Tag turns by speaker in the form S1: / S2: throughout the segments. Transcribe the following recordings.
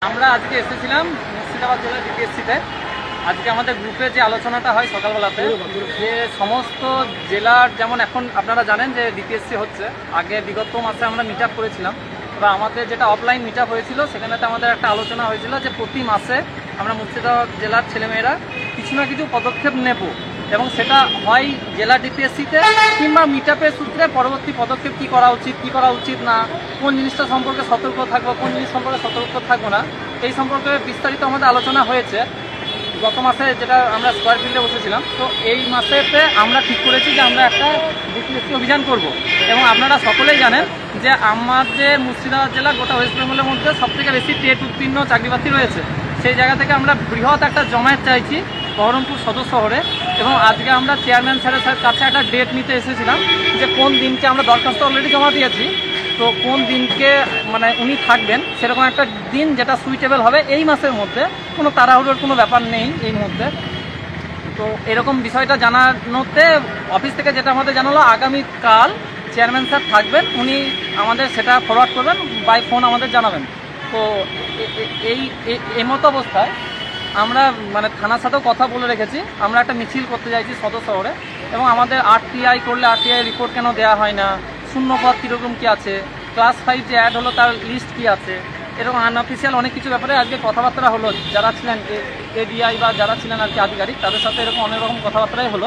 S1: আমরা আজকে এসেছিলাম মুর্শিদাবাদ জেলার ডিপিএসসিতে। আজকে আমাদের গ্রুপে যে আলোচনাটা হয় সকালবেলাতে, যে সমস্ত জেলার, যেমন এখন আপনারা জানেন যে ডিপিএসসি হচ্ছে, আগে বিগত মাসে আমরা মিট আপ করেছিলাম বা আমাদের যেটা অফলাইন মিট আপ হয়েছিল সেখানেতে আমাদের একটা আলোচনা হয়েছিল যে প্রতি মাসে আমরা মুর্শিদাবাদ জেলার ছেলেমেয়েরা কিছু না কিছু পদক্ষেপ নেব, এবং সেটা হয় জেলা ডিপিএসসিতে কিংবা মিট আপের সূত্রে পরবর্তী পদক্ষেপ কী করা উচিত, কী করা উচিত না, কোন জিনিসটা সম্পর্কে সতর্ক থাকবো, কোন জিনিস সম্পর্কে সতর্ক থাকবো না, এই সম্পর্কে বিস্তারিত আমাদের আলোচনা হয়েছে গত মাসে, যেটা আমরা স্কোয়ার ফিল্ডে বসেছিলাম। তো এই মাসেতে আমরা ঠিক করেছি যে আমরা একটা ডিপিএসসি অভিযান করব, এবং আপনারা সকলেই জানেন যে আমাদের মুর্শিদাবাদ জেলা গোটা ওয়েস্ট বেঙ্গলের মধ্যে সবথেকে বেশি টেট উত্তীর্ণ চাকরিপ্রার্থী রয়েছে। সেই জায়গা থেকে আমরা বৃহৎ একটা জমায়েত চাইছি বহরমপুর সদর শহরে, এবং আজকে আমরা চেয়ারম্যান স্যারের কাছে একটা ডেট নিতে এসেছিলাম যে কোন দিনকে, আমরা দরখাস্ত অলরেডি জমা দিয়েছি, তো কোন দিনকে মানে উনি থাকবেন সেরকম একটা দিন যেটা সুইটেবল হবে এই মাসের মধ্যে, কোনো তাড়াহুড়োর কোনো ব্যাপার নেই এই মুহূর্তে। তো এরকম বিষয়টা জানানোতে অফিস থেকে যেটা আমাদের জানালো, আগামীকাল চেয়ারম্যান স্যার থাকবেন, উনি আমাদের সেটা ফরওয়ার্ড করবেন, বাই ফোন আমাদের জানাবেন। তো এই মতো অবস্থায় আমরা মানে থানার সাথেও কথা বলে রেখেছি, আমরা একটা মিছিল করতে চাইছি সদর শহরে, এবং আমাদের আরটিআই করলে আরটিআই রিপোর্ট কেন দেওয়া হয় না, শূন্যপদ কীরকম কী আছে, ক্লাস 5 যে অ্যাড হলো তার লিস্ট কী আছে, এরকম আনঅফিসিয়াল অনেক কিছু ব্যাপারে আজকে কথাবার্তা হলো। যারা ছিলেন এডিআই বা যারা ছিলেন আর কি আধিকারিক, তাদের সাথে এরকম অনেক রকম কথাবার্তাই হলো।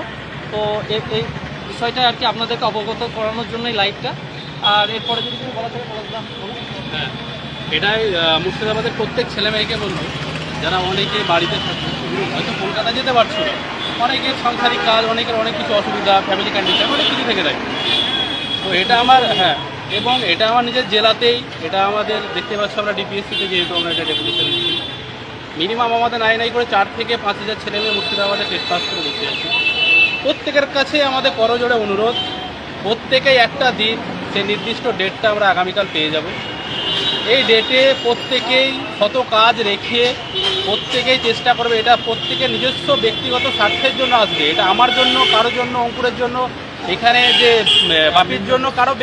S1: তো এই বিষয়টা আর কি আপনাদেরকে অবগত করানোর জন্যই লাইভটা। আর এরপরে যদি কিছু বলা থাকে বললাম।
S2: হ্যাঁ, এটাই মুর্শিদাবাদের প্রত্যেক ছেলে মেয়েকে বলবো, যারা অনেকে বাড়িতে থাকে, হয়তো কলকাতা যেতে পারছো না, অনেকের সাংসারিক কাজ, অনেকের অনেক কিছু অসুবিধা, ফ্যামিলি কন্ডিশন, অনেক কিছু থেকে থাকে। তো এটা আমার এবং এটা আমার নিজের জেলাতেই, এটা আমাদের দেখতে পাচ্ছি আমরা ডিপিএসসিতে, যেহেতু আমরা এটা ডেপুটেশন দিচ্ছি, মিনিমাম আমাদের নাই করে 4 থেকে 5 হাজার ছেলে মেয়ে মুর্শিদাবাদে টেস্ট পাস করে বসে আছে। প্রত্যেকের কাছে আমাদের করজোড়ে অনুরোধ, প্রত্যেকেই একটা দিন, সেই নির্দিষ্ট ডেটটা আমরা আগামীকাল পেয়ে যাব। এই ডেটে প্রত্যেকেই শত কাজ রেখে প্রত্যেকেই চেষ্টা করবে, এটা প্রত্যেকের নিজস্ব ব্যক্তিগত স্বার্থের জন্য আসবে, এটা আমার জন্য, কারোর জন্য, অঙ্কুরের জন্য, এখানে যে বাপির জন্য, কারো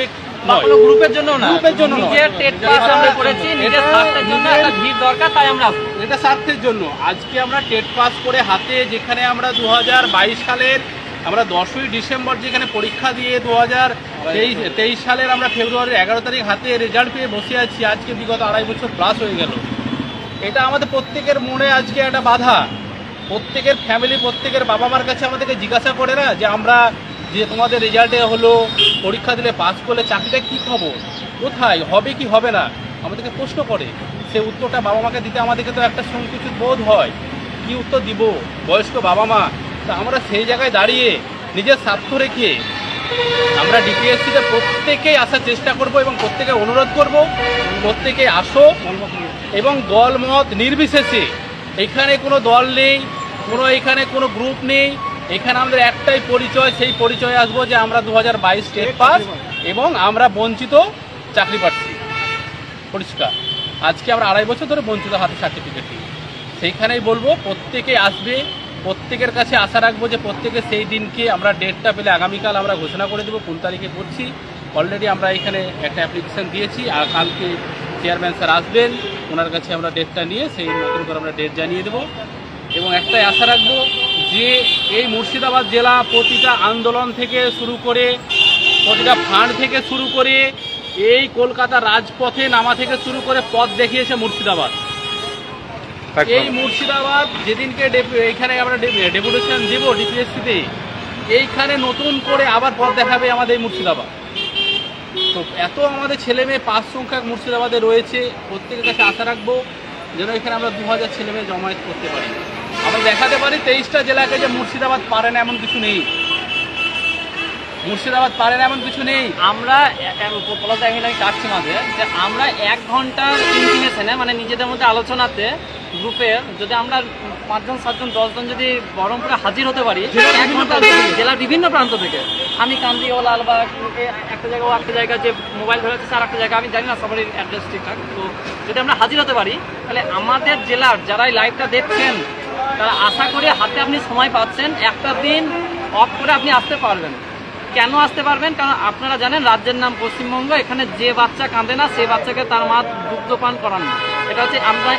S1: গ্রুপের জন্য না,
S2: গ্রুপের জন্য
S1: নিজের টেট পাস আমরা করেছি, নিজের স্বার্থের জন্য একটা ভিড় দরকার, তাই আমরা
S2: এটা স্বার্থের জন্য। আজকে আমরা টেট পাস করে হাতে, যেখানে আমরা 2022 সালের আমরা 10ই ডিসেম্বর যেখানে পরীক্ষা দিয়ে 2023 সালের আমরা ফেব্রুয়ারির 11 তারিখ হাতে রেজাল্ট পেয়ে বসে আছি, আজকে বিগত 2.5 বছর প্লাস হয়ে গেল। এটা আমাদের প্রত্যেকের মনে আজকে একটা বাধা। প্রত্যেকের ফ্যামিলি, প্রত্যেকের বাবা মার কাছে আমাদেরকে জিজ্ঞাসা করে না যে আমরা যে তোমাদের রেজাল্টে হলো, পরীক্ষা দিলে পাস করলে চাকরিটা কী খবর, কোথায় হবে কি হবে না, আমাদেরকে প্রশ্ন করে। সে উত্তরটা বাবা মাকে দিতে আমাদেরকে তো একটা সংকুচিত বোধ হয়, কি উত্তর দিব বয়স্ক বাবা মা। তা আমরা সেই জায়গায় দাঁড়িয়ে নিজের স্বার্থ রেখে আমরা ডিপিএসসিতে প্রত্যেকেই আসার চেষ্টা করব, এবং প্রত্যেকে অনুরোধ করব প্রত্যেকে আসো, এবং দলমত নির্বিশেষে, এখানে কোনো দল নেই, এখানে কোনো গ্রুপ নেই, এখানে আমাদের একটাই পরিচয়, সেই পরিচয়ে আসবো যে আমরা 2022 টেট পাস এবং আমরা বঞ্চিত চাকরি প্রার্থী। পরিষ্কার, আজকে আমরা 2.5 বছর ধরে বঞ্চিত হাতে সার্টিফিকেট দিই, সেইখানেই বলবো প্রত্যেকে আসবে, প্রত্যেকের কাছে আশা রাখবো যে প্রত্যেকে সেই দিনকে আমরা ডেটটা পেলে আগামীকাল আমরা ঘোষণা করে দেবো কোন তারিখে করছি। অলরেডি আমরা এখানে একটা অ্যাপ্লিকেশান দিয়েছি, আর কালকে চেয়ারম্যান স্যার আসবেন, ওনার কাছে আমরা ডেটটা নিয়ে সেই নতুন করে আমরা ডেট জানিয়ে দেবো। এবং একটাই আশা রাখবো যে এই মুর্শিদাবাদ জেলা প্রতিটা আন্দোলন থেকে শুরু করে, প্রতিটা ফান্ড থেকে শুরু করে, এই কলকাতা রাজপথে নামা থেকে শুরু করে পথ দেখিয়েছে মুর্শিদাবাদ। এই মুর্শিদাবাদ যেদিনকে এইখানে আমরা ডেপুটেশন দেবো ডিপিএসসিতে, এইখানে নতুন করে আবার পথ দেখাবে আমাদের মুর্শিদাবাদ। তো এত আমাদের ছেলে মেয়ে পাঁচ সংখ্যক মুর্শিদাবাদে রয়েছে, প্রত্যেকের কাছে আশা রাখবো যেন এখানে আমরা 2000 ছেলে মেয়ে জমায়েত করতে পারি, আমরা দেখাতে পারি 23টা জেলাকে যে মুর্শিদাবাদ পারে না এমন কিছু নেই, মুর্শিদাবাদ পারে না এমন কিছু নেই।
S1: আমরা আমি কাটছি মাঝে যে আমরা 1 ঘন্টার ইন্টিমেশনে, মানে নিজেদের মধ্যে আলোচনাতে গ্রুপে যদি আমরা 5 জন 7 জন 10 জন যদি বহরমপুরে হাজির হতে পারি, 1 ঘন্টা জেলার বিভিন্ন প্রান্ত থেকে, আমি কান্দি ও লালবাগ একটা জায়গা, ও একটা জায়গা যে মোবাইল ধরে আছে আর একটা জায়গা, আমি জানি না সবারই অ্যাড্রেস ঠিকঠাক। তো যদি আমরা হাজির হতে পারি, তাহলে আমাদের জেলার যারা এই লাইভটা দেখছেন তারা আশা করি হাতে আপনি সময় পাচ্ছেন, একটা দিন অফ করে আপনি আসতে পারবেন। কেন আসতে পারবেন? কারণ আপনারা জানেন রাজ্যের নাম পশ্চিমবঙ্গ, এখানে যে বাচ্চা কাঁদে না সেই বাচ্চাকে তার মা দুগ্ধপান করান না। এটা হচ্ছে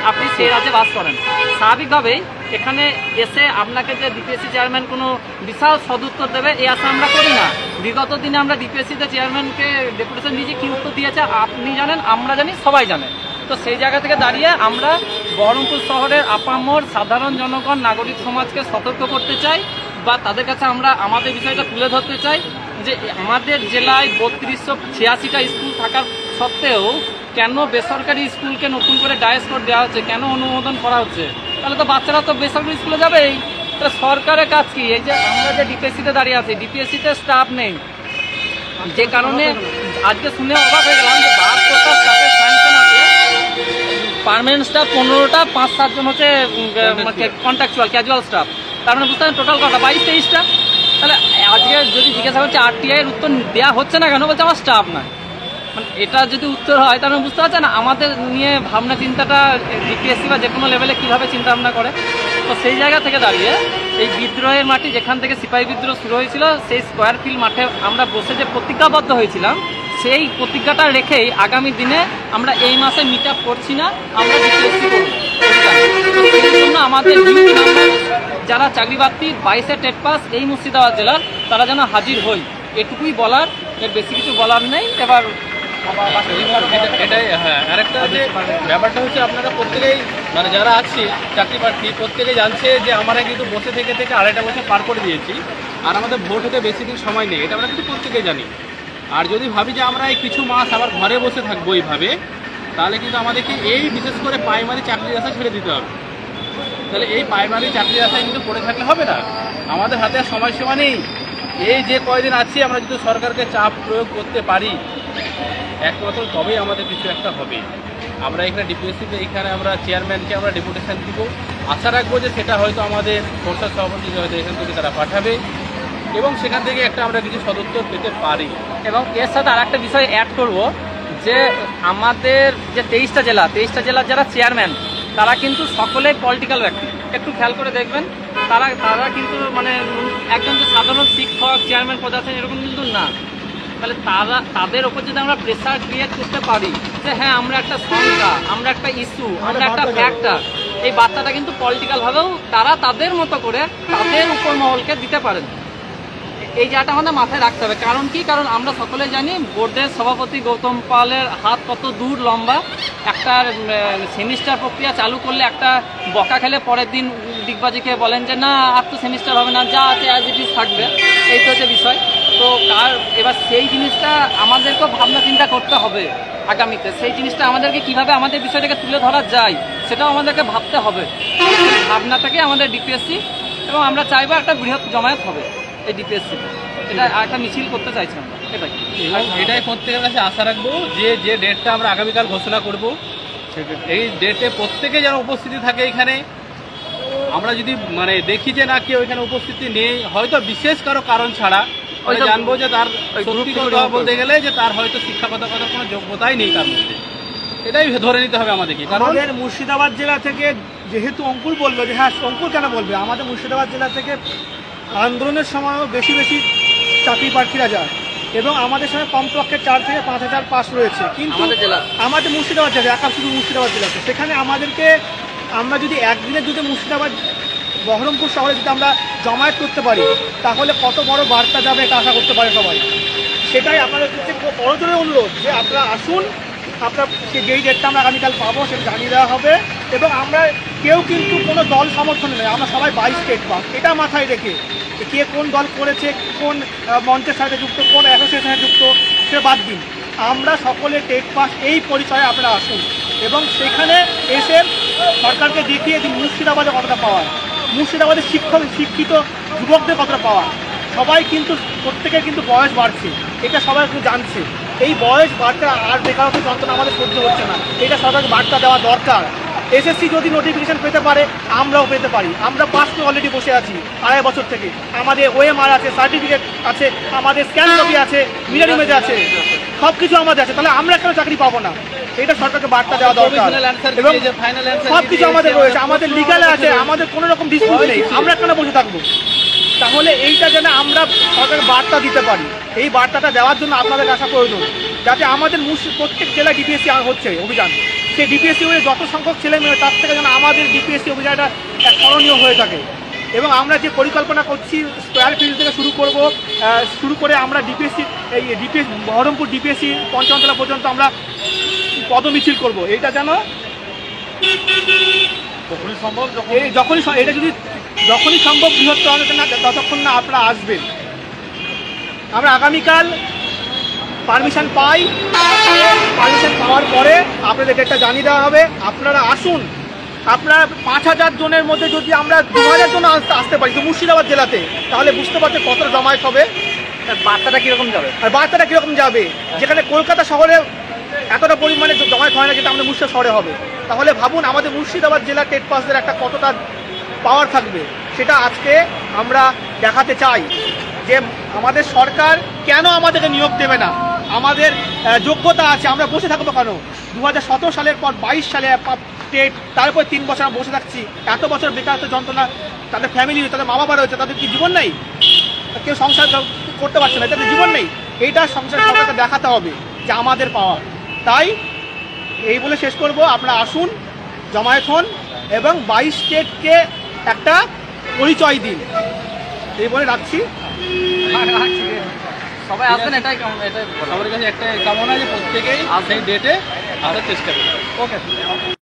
S1: আপনি সেই রাজ্যে বাস করেন, স্বাভাবিকভাবেই এখানে এসে আপনাকে যে ডিপিএসসি চেয়ারম্যান কোনো বিশাল সদুত্তর দেবে এই আশা আমরা করি না। বিগত দিনে আমরা ডিপিএসসিতে চেয়ারম্যানকে ডেপুটেশন দিয়েছি, কী উত্তর দিয়েছে আপনি জানেন, আমরা জানি, সবাই জানে। তো সেই জায়গা থেকে দাঁড়িয়ে আমরা বহরমপুর শহরের আপামর সাধারণ জনগণ, নাগরিক সমাজকে সতর্ক করতে চাই বা তাদের কাছে আমরা আমাদের বিষয়টা তুলে ধরতে চাই যে আমাদের জেলায় 3286টা স্কুল থাকার সত্ত্বেও কেন বেসরকারি স্কুলকে নতুন করে ডায়েস কোড দেওয়া হচ্ছে, কেন অনুমোদন করা হচ্ছে? তাহলে তো বাচ্চারা তো বেসরকারি স্কুলে যাবেই। তাহলে সরকারের কাজ কি? এই যে আমরা যে ডিপিএসসিতে দাঁড়িয়ে আছি, ডিপিএসসিতে স্টাফ নেই, যে কারণে আজকে শুনে অবাক হয়ে গেলাম যে 72টা স্টাফের স্যাংশন আছে, পার্মানেন্ট স্টাফ 15টা, 5-7 জন হচ্ছে কন্ট্রাকচুয়াল ক্যাজুয়াল স্টাফ। তার মানে বুঝতে পারেন টোটাল কটা? 22-23টা। তাহলে আজকে যদি জিজ্ঞাসা করছে আরটিআই এর উত্তর দেওয়া হচ্ছে না কেন, বলছে আমার স্টাফ নাই। মানে এটা যদি উত্তর হয় তাহলে বুঝতে পারছেন আমাদের নিয়ে ভাবনা চিন্তাটা ডিপিএসসি বা যে কোনো লেভেলে কীভাবে চিন্তা ভাবনা করে। তো সেই জায়গা থেকে দাঁড়িয়ে এই বিদ্রোহের মাটি, যেখান থেকে সিপাহী বিদ্রোহ শুরু হয়েছিল, সেই স্কোয়ার ফিল্ড মাঠে আমরা বসে যে প্রতিজ্ঞাবদ্ধ হয়েছিলাম, সেই প্রতিজ্ঞাটা রেখেই আগামী দিনে আমরা এই মাসে মিট আপ করছি না, আমরা ডিপিএসসি করব। সেই জন্য আমাদের যারা চাকরি প্রার্থী 22-এ টেট পাস এই মুর্শিদাবাদ জেলার, তারা যেন হাজির হই, এটুকুই বলার, এর বেশি কিছু বলার নেই। এবার
S2: এটাই হ্যাঁ, আরেকটা যে ব্যাপারটা হচ্ছে আপনারা প্রত্যেকেই মানে যারা আছি চাকরি প্রার্থী প্রত্যেকেই জানছে যে আমরা কিন্তু বসে থেকে 2.5 বছর পার করে দিয়েছি, আর আমাদের ভোট হতে বেশি দিন সময় নেই, এটা আমরা কিন্তু প্রত্যেকেই জানি। আর যদি ভাবি যে আমরা এই কিছু মাস আবার ঘরে বসে থাকবো এইভাবে, তাহলে কিন্তু আমাদেরকে এই বিশেষ করে প্রাইমারি চাকরির আশা ছেড়ে দিতে হবে। তাহলে এই প্রাইমারি চাকরির আশায় কিন্তু পড়ে থাকলে হবে না, আমাদের হাতে আর সময়সীমা নেই। এই যে কয়দিন আছি আমরা যদি সরকারকে চাপ প্রয়োগ করতে পারি একমাত্র তবেই আমাদের কিছু একটা হবে। আমরা এখানে ডিপিএসসিতে এখানে আমরা চেয়ারম্যানকে আমরা ডেপুটেশন দিব, আশা রাখবো যে সেটা হয়তো আমাদের পরিষদ সভাপতি হয়তো এখান থেকে তারা পাঠাবে এবং সেখান থেকে একটা আমরা কিছু সদুত্তর পেতে পারি।
S1: এবং এর সাথে আর একটা বিষয় অ্যাড করব যে আমাদের যে 23টা জেলার যারা চেয়ারম্যান, তারা কিন্তু সকলেই পলিটিক্যাল ব্যক্তি। একটু খেয়াল করে দেখবেন, তারা কিন্তু মানে একজন যে সাধারণ শিক্ষক চেয়ারম্যান পদে আছেন এরকম কিন্তু না। তাহলে তাদের ওপর যদি আমরা প্রেসার ক্রিয়েট করতে পারি যে হ্যাঁ আমরা একটা সংখ্যা, আমরা একটা ইস্যু, আমরা একটা ফ্যাক্টর, এই বার্তাটা কিন্তু পলিটিক্যালভাবেও তারা তাদের মতো করে তাদের উপর মহলকে দিতে পারেন। এই জায়গাটা আমাদের মাথায় রাখতে হবে। কারণ কি? কারণ আমরা সকলে জানি বোর্ডের সভাপতি গৌতম পালের হাত কত দূর লম্বা। একটা সেমিস্টার প্রক্রিয়া চালু করলে একটা বকা খেলে পরের দিন দিগবাজিকে বলেন যে না আর তো সেমিস্টার হবে না, যা আছে অ্যাজ ইট ইজ থাকবে, এই তো হচ্ছে বিষয়। তো এবার সেই জিনিসটা আমাদেরকেও ভাবনা চিন্তা করতে হবে আগামীতে। সেই জিনিসটা আমাদেরকে কিভাবে আমাদের বিষয়টাকে তুলে ধরা যায় সেটাও আমাদেরকে ভাবতে হবে। ভাবনাটাকে আমাদের ডিপিএসসি, এবং আমরা চাইবো একটা বৃহৎ জমায়েত হবে এই ডিপিএসসিতে। এটা একটা মিছিল করতে চাইছি আমরা,
S2: এটাই প্রত্যেকের কাছে আশা রাখবো যে ডেটটা আমরা আগামীকাল ঘোষণা করব, এই ডেটে প্রত্যেকে যেন উপস্থিতি থাকে এখানে। আমরা যদি মানে দেখি যে না কেউ এখানে উপস্থিতি নেই, হয়তো বিশেষ কারো কারণ ছাড়া, জানবো যে তার সত্যি কথা বলতে গেলে যে তার হয়তো শিক্ষাগত কোনো যোগ্যতাই নেই তার মধ্যে, এটাই ধরে নিতে হবে আমাদেরকে। কারণ
S3: আমাদের মুর্শিদাবাদ জেলা থেকে, যেহেতু অঙ্কুর বললো যে হ্যাঁ অঙ্কুর কেন বলবে, আমাদের মুর্শিদাবাদ জেলা থেকে আন্দোলনের সময়ও বেশি চাকরি প্রার্থীরা যায় এবং আমাদের সঙ্গে কমপক্ষে 4 থেকে 5 হাজার পাস রয়েছে। কিন্তু আমাদের মুর্শিদাবাদ জেলা, একা শুধু মুর্শিদাবাদ জেলাতে, সেখানে আমাদেরকে আমরা যদি একদিনের যদি মুর্শিদাবাদ বহরমপুর শহরে যদি আমরা জমায়েত করতে পারি তাহলে কত বড় বার্তা যাবে এটা আশা করতে পারে সবাই। সেটাই আপনাদের কাছে বড়জোরে অনুরোধ যে আপনারা আসুন, আপনার যেই ডেটটা আমরা আগামীকাল পাবো সেটা জানিয়ে দেওয়া হবে। এবং আমরা কেউ কিন্তু কোনো দল সমর্থনে নয়, আমরা সবাই 22 স্টেট পাস, এটা মাথায় রেখে কে কোন দল করেছে, কোন মঞ্চের সাথে যুক্ত, কোন অ্যাসোসিয়েশনে যুক্ত, সে বাদ দিন, আমরা সকলে টেট পাস এই পরিচয়ে আপনারা আসুন এবং সেখানে এসে সরকারকে দেখিয়ে দিন মুর্শিদাবাদে কতটা পাওয়া, মুর্শিদাবাদের শিক্ষিত যুবকদের কতটা পাওয়া। সবাই কিন্তু প্রত্যেকের কিন্তু বয়স বাড়ছে, এটা সবাই কিন্তু জানছে। এই বয়স বাড়তে আর বেকারত্ব যন্ত্রণা আমাদের সহ্য হচ্ছে না, এটা সরকারকে বার্তা দেওয়া দরকার। এসএসসি যদি নোটিফিকেশন পেতে পারে আমরাও পেতে পারি, আমরা পাস করে অলরেডি বসে আছি 2.5 বছর থেকে, আমাদের ওএমআর আছে, সার্টিফিকেট আছে, আমাদের স্ক্যান কপি আছে, মিরর ইমেজ আছে, সব কিছু আমাদের আছে, তাহলে আমরা কেন চাকরি পাবো না? এটা সরকারকে বার্তা দেওয়া দরকার। এবং সব কিছু আমাদের রয়েছে, আমাদের লিগালে আছে, আমাদের কোনো রকম ডিসপিউট নেই, আমরা কেন বসে থাকবো? তাহলে এইটা যেন আমরা সরকারের বার্তা দিতে পারি, এই বার্তাটা দেওয়ার জন্য আপনাদের আসা প্রয়োজন, যাতে আমাদের প্রত্যেক জেলায় ডিপিএসসি হচ্ছে অভিযান, সেই ডিপিএসসি হয়ে যত সংখ্যক ছেলে মেয়ে তার থেকে যেন আমাদের ডিপিএসসি অভিযানটা এক স্মরণীয় হয়ে থাকে। এবং আমরা যে পরিকল্পনা করছি স্কোয়ার ফিল্ড থেকে শুরু করে আমরা ডিপিএসসি বহরমপুর ডিপিএসসি পঞ্চমতলা পর্যন্ত আমরা পদমিছিল করব, এইটা যেন
S2: যখনই সম্ভব
S3: যখনই সম্ভব বৃহত্তর না ততক্ষণ না আপনারা আসবেন। আমরা আগামীকাল পারমিশন পাওয়ার পরে আপনাদের ডেটটা জানিয়ে দেওয়া হবে, আপনারা আসুন। আপনারা 5000 জনের মধ্যে যদি আমরা 2000 জন আসতে পারি তো মুর্শিদাবাদ জেলাতে, তাহলে বুঝতে পারছে কতটা জমায়েত হবে,
S1: বার্তাটা কীরকম যাবে।
S3: আর বার্তাটা কীরকম যাবে। যেখানে কলকাতা শহরে এতটা পরিমাণে জমায়েত হয় না, যেটা আমাদের মুর্শিদাবাদ শহরে হবে, তাহলে ভাবুন আমাদের মুর্শিদাবাদ জেলার টেট পাসদের একটা কতটা পাওয়ার থাকবে। সেটা আজকে আমরা দেখাতে চাই যে আমাদের সরকার কেন আমাদেরকে নিয়োগ দেবে না, আমাদের যোগ্যতা আছে, আমরা বসে থাকবো কেন। 2017 সালের পর 22 সালে টেট, তারপর 3 বছর আমরা বসে থাকছি, এত বছর বেকারত্ব যন্ত্রণা, তাদের ফ্যামিলি, তাদের মা বাবা রয়েছে, তাদের কি জীবন নেই? কেউ সংসার করতে পারছে না, তাদের জীবন নেই। এইটা সংসার সরকারকে দেখাতে হবে যে আমাদের পাওয়া। তাই এই বলে শেষ করব, আপনারা আসুন, জমায়েত হন এবং 22 স্টেটকে একটা পরিচয় দিন, এই বলে রাখছি।
S1: সবাই আসবেন, এটাই
S2: সবার কাছে একটা কামনা যে প্রত্যেকেই সেই ডেটে আমরা চেষ্টা করি।
S3: ওকে।